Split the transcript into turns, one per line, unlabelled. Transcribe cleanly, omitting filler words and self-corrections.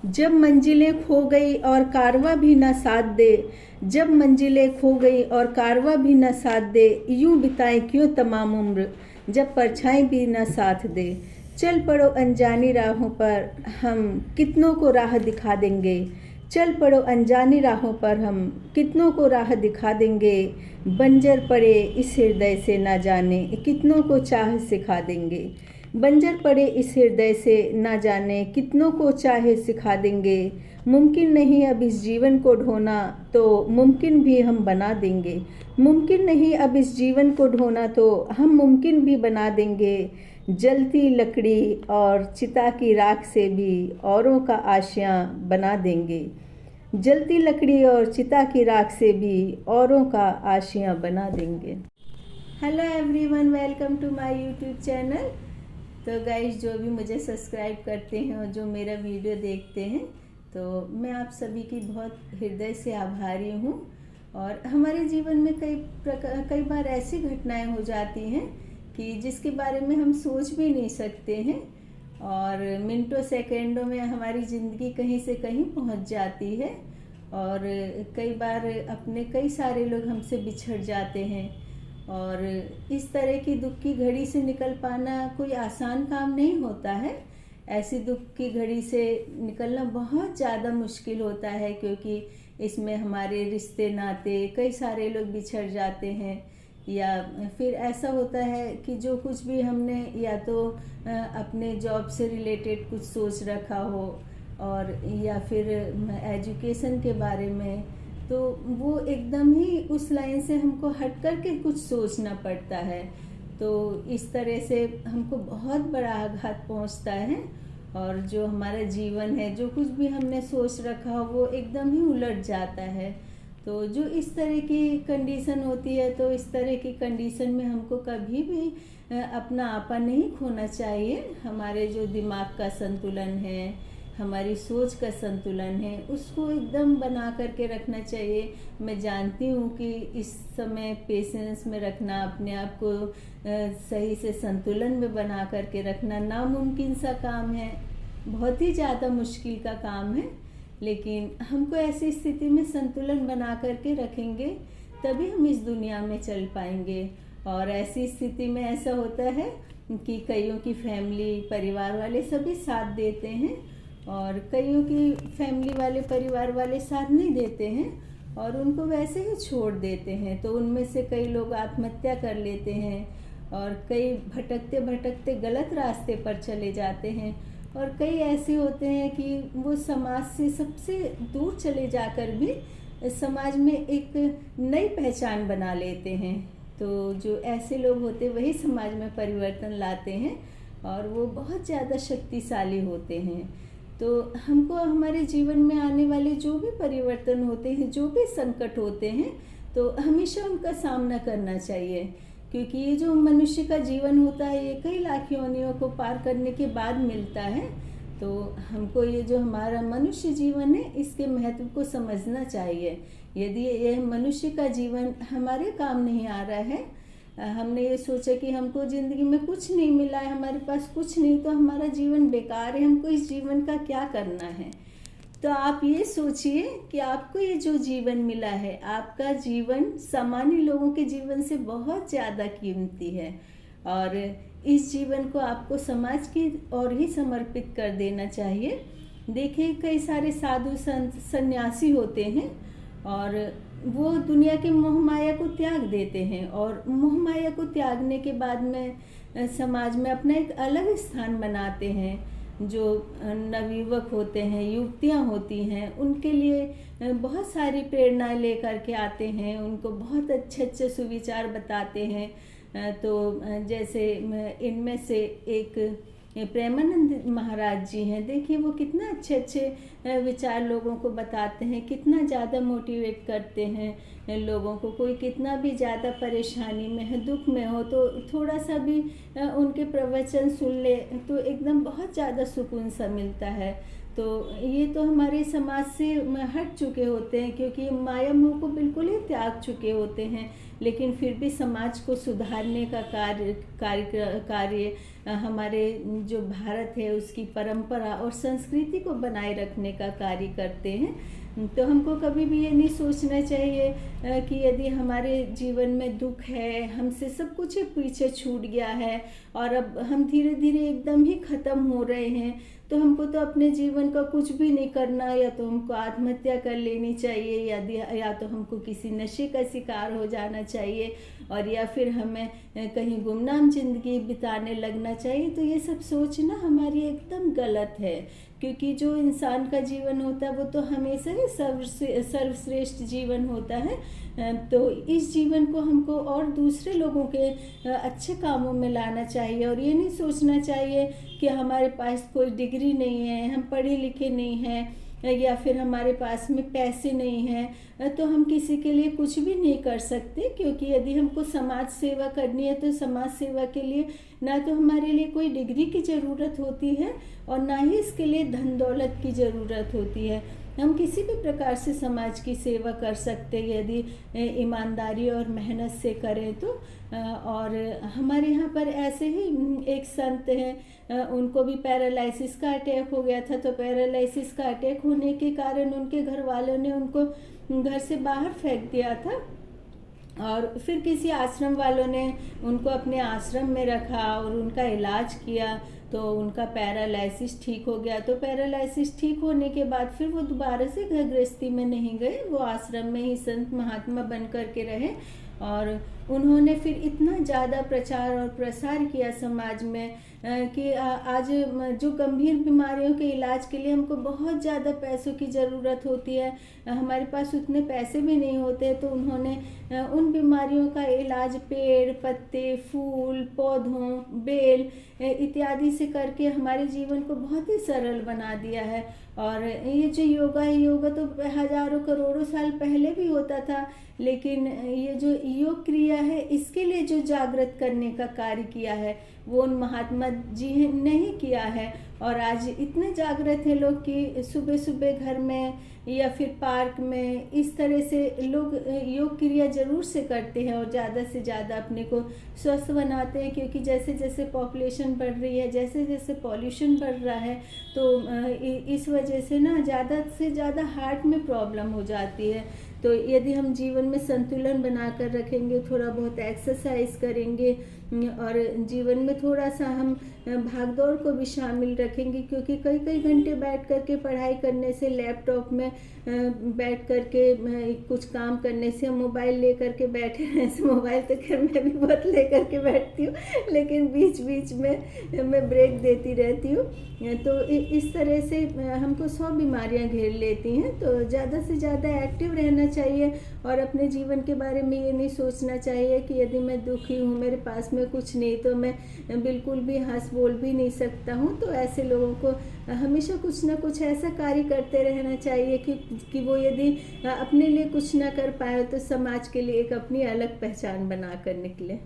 जब मंजिलें खो गई और कारवां भी न साथ दे, जब मंजिलें खो गई और कारवां भी न साथ दे, यूं बिताए क्यों तमाम उम्र, जब परछाई भी न साथ दे। चल पड़ो अनजानी राहों पर, हम कितनों को राह दिखा देंगे। चल पड़ो अनजानी राहों पर, हम कितनों को राह दिखा देंगे। बंजर पड़े इस हृदय से ना जाने, कितनों को चाह सिखा देंगे। बंजर पड़े इस हृदय से ना जाने, कितनों को चाहे सिखा देंगे। मुमकिन नहीं अब इस जीवन को ढोना, तो मुमकिन भी हम बना देंगे। मुमकिन नहीं अब इस जीवन को ढोना, तो हम मुमकिन भी बना देंगे। जलती लकड़ी और चिता की राख से भी औरों का आशियाँ बना देंगे। जलती लकड़ी और चिता की राख से भी औरों का आशियाँ बना देंगे। Hello everyone, welcome to my YouTube channel. तो गाइस, जो भी मुझे सब्सक्राइब करते हैं और जो मेरा वीडियो देखते हैं, तो मैं आप सभी की बहुत हृदय से आभारी हूँ। और हमारे जीवन में कई बार ऐसी घटनाएं हो जाती हैं कि जिसके बारे में हम सोच भी नहीं सकते हैं, और मिनटों सेकंडों में हमारी ज़िंदगी कहीं से कहीं पहुंच जाती है। और कई बार अपने कई सारे लोग हमसे बिछड़ जाते हैं, और इस तरह की दुख की घड़ी से निकल पाना कोई आसान काम नहीं होता है। ऐसी दुख की घड़ी से निकलना बहुत ज़्यादा मुश्किल होता है, क्योंकि इसमें हमारे रिश्ते नाते कई सारे लोग बिछड़ जाते हैं। या फिर ऐसा होता है कि जो कुछ भी हमने या तो अपने जॉब से रिलेटेड कुछ सोच रखा हो, और या फिर एजुकेशन के बारे में, तो वो एकदम ही उस लाइन से हमको हट कर के कुछ सोचना पड़ता है। तो इस तरह से हमको बहुत बड़ा आघात पहुंचता है, और जो हमारा जीवन है, जो कुछ भी हमने सोच रखा हो, वो एकदम ही उलट जाता है। तो जो इस तरह की कंडीशन होती है, तो इस तरह की कंडीशन में हमको कभी भी अपना आपा नहीं खोना चाहिए। हमारे जो दिमाग का संतुलन है, हमारी सोच का संतुलन है, उसको एकदम बना करके रखना चाहिए। मैं जानती हूँ कि इस समय पेशेंस में रखना, अपने आप को सही से संतुलन में बना करके रखना नामुमकिन सा काम है, बहुत ही ज़्यादा मुश्किल का काम है। लेकिन हमको ऐसी स्थिति में संतुलन बना करके रखेंगे, तभी हम इस दुनिया में चल पाएंगे। और ऐसी स्थिति में ऐसा होता है कि कईयों की फैमिली, परिवार वाले सभी साथ देते हैं, और कईयों की फैमिली वाले, परिवार वाले साथ नहीं देते हैं, और उनको वैसे ही छोड़ देते हैं। तो उनमें से कई लोग आत्महत्या कर लेते हैं, और कई भटकते भटकते गलत रास्ते पर चले जाते हैं, और कई ऐसे होते हैं कि वो समाज से सबसे दूर चले जाकर भी समाज में एक नई पहचान बना लेते हैं। तो जो ऐसे लोग होते हैं, वही समाज में परिवर्तन लाते हैं, और वो बहुत ज़्यादा शक्तिशाली होते हैं। तो हमको हमारे जीवन में आने वाले जो भी परिवर्तन होते हैं, जो भी संकट होते हैं, तो हमेशा उनका सामना करना चाहिए। क्योंकि ये जो मनुष्य का जीवन होता है, ये कई लाख योनियों को पार करने के बाद मिलता है। तो हमको ये जो हमारा मनुष्य जीवन है, इसके महत्व को समझना चाहिए। यदि ये मनुष्य का जीवन हमारे काम नहीं आ रहा है, हमने ये सोचा कि हमको ज़िंदगी में कुछ नहीं मिला है, हमारे पास कुछ नहीं, तो हमारा जीवन बेकार है, हमको इस जीवन का क्या करना है। तो आप ये सोचिए कि आपको ये जो जीवन मिला है, आपका जीवन सामान्य लोगों के जीवन से बहुत ज़्यादा कीमती है, और इस जीवन को आपको समाज की ओर ही समर्पित कर देना चाहिए। देखिए, कई सारे साधु संत सन्यासी होते हैं, और वो दुनिया के मोह माया को त्याग देते हैं, और मोह माया को त्यागने के बाद में समाज में अपना एक अलग स्थान बनाते हैं। जो नवयुवक होते हैं, युवतियां होती हैं, उनके लिए बहुत सारी प्रेरणाएं लेकर के आते हैं, उनको बहुत अच्छे अच्छे सुविचार बताते हैं। तो जैसे इनमें से एक प्रेमानंद महाराज जी हैं। देखिए, वो कितना अच्छे अच्छे विचार लोगों को बताते हैं, कितना ज़्यादा मोटिवेट करते हैं लोगों को। कोई कितना भी ज़्यादा परेशानी में है, दुख में हो, तो थोड़ा सा भी उनके प्रवचन सुन ले तो एकदम बहुत ज़्यादा सुकून सा मिलता है। तो ये तो हमारे समाज से हट चुके होते हैं, क्योंकि माया मोह को बिल्कुल ही त्याग चुके होते हैं। लेकिन फिर भी समाज को सुधारने का कार्य हमारे जो भारत है उसकी परंपरा और संस्कृति को बनाए रखने का कार्य करते हैं। तो हमको कभी भी ये नहीं सोचना चाहिए कि यदि हमारे जीवन में दुख है, हमसे सब कुछ पीछे छूट गया है और अब हम धीरे धीरे एकदम ही ख़त्म हो रहे हैं, तो हमको तो अपने जीवन का कुछ भी नहीं करना, या तो हमको आत्महत्या कर लेनी चाहिए, या तो हमको किसी नशे का शिकार हो जाना चाहिए, और या फिर हमें कहीं गुमनाम जिंदगी बिताने लगना चाहिए। तो ये सब सोचना हमारी एकदम गलत है, क्योंकि जो इंसान का जीवन होता है वो तो हमेशा ही सर्वश्रेष्ठ जीवन होता है। तो इस जीवन को हमको और दूसरे लोगों के अच्छे कामों में लाना चाहिए, और ये नहीं सोचना चाहिए कि हमारे पास कोई डिग्री नहीं है, हम पढ़े लिखे नहीं हैं, या फिर हमारे पास में पैसे नहीं हैं, तो हम किसी के लिए कुछ भी नहीं कर सकते। क्योंकि यदि हमको समाज सेवा करनी है तो समाज सेवा के लिए ना तो हमारे लिए कोई डिग्री की ज़रूरत होती है और ना ही इसके लिए धन दौलत की ज़रूरत होती है। हम किसी भी प्रकार से समाज की सेवा कर सकते हैं यदि ईमानदारी और मेहनत से करें तो। और हमारे यहाँ पर ऐसे ही एक संत हैं, उनको भी पैरालिसिस का अटैक हो गया था। तो पैरालिसिस का अटैक होने के कारण उनके घर वालों ने उनको घर से बाहर फेंक दिया था, और फिर किसी आश्रम वालों ने उनको अपने आश्रम में रखा और उनका इलाज किया, तो उनका पैरालिसिस ठीक हो गया। तो पैरालिसिस ठीक होने के बाद फिर वो दोबारा से घर गृहस्थी में नहीं गए, वो आश्रम में ही संत महात्मा बन कर के रहे, और उन्होंने फिर इतना ज़्यादा प्रचार और प्रसार किया समाज में कि आज जो गंभीर बीमारियों के इलाज के लिए हमको बहुत ज़्यादा पैसों की ज़रूरत होती है, हमारे पास उतने पैसे भी नहीं होते, तो उन्होंने उन बीमारियों का इलाज पेड़ पत्ते, फूल, पौधों, बेल इत्यादि से करके हमारे जीवन को बहुत ही सरल बना दिया है। और ये जो योगा है, योगा तो हजारों करोड़ों साल पहले भी होता था, लेकिन ये जो योग क्रिया है इसके लिए जो जागृत करने का कार्य किया है वो उन महात्मा जी ने ही किया है। और आज इतने जागृत हैं लोग कि सुबह सुबह घर में या फिर पार्क में इस तरह से लोग योग क्रिया जरूर से करते हैं और ज़्यादा से ज़्यादा अपने को स्वस्थ बनाते हैं। क्योंकि जैसे जैसे पॉपुलेशन बढ़ रही है, जैसे जैसे पॉल्यूशन बढ़ रहा है, तो इस वजह से ना ज़्यादा से ज़्यादा हार्ट में प्रॉब्लम हो जाती है। तो यदि हम जीवन में संतुलन बनाकर रखेंगे, थोड़ा बहुत एक्सरसाइज करेंगे और जीवन में थोड़ा सा हम भागदौड़ को भी शामिल रखेंगे, क्योंकि कई कई घंटे बैठ कर के पढ़ाई करने से, लैपटॉप में बैठ कर के कुछ काम करने से, मोबाइल ले कर के बैठे रहने से, मोबाइल तो खैर मैं भी बहुत ले कर के बैठती हूँ, लेकिन बीच बीच में मैं ब्रेक देती रहती हूँ। तो इस तरह से हमको 100 बीमारियाँ घेर लेती हैं। तो ज़्यादा से ज़्यादा एक्टिव रहना चाहिए और अपने जीवन के बारे में ये नहीं सोचना चाहिए कि यदि मैं दुखी हूँ, मेरे पास में कुछ नहीं, तो मैं बिल्कुल भी हंस बोल भी नहीं सकता हूँ। तो ऐसे लोगों को हमेशा कुछ ना कुछ ऐसा कार्य करते रहना चाहिए कि वो यदि अपने लिए कुछ ना कर पाए तो समाज के लिए एक अपनी अलग पहचान बना कर निकले।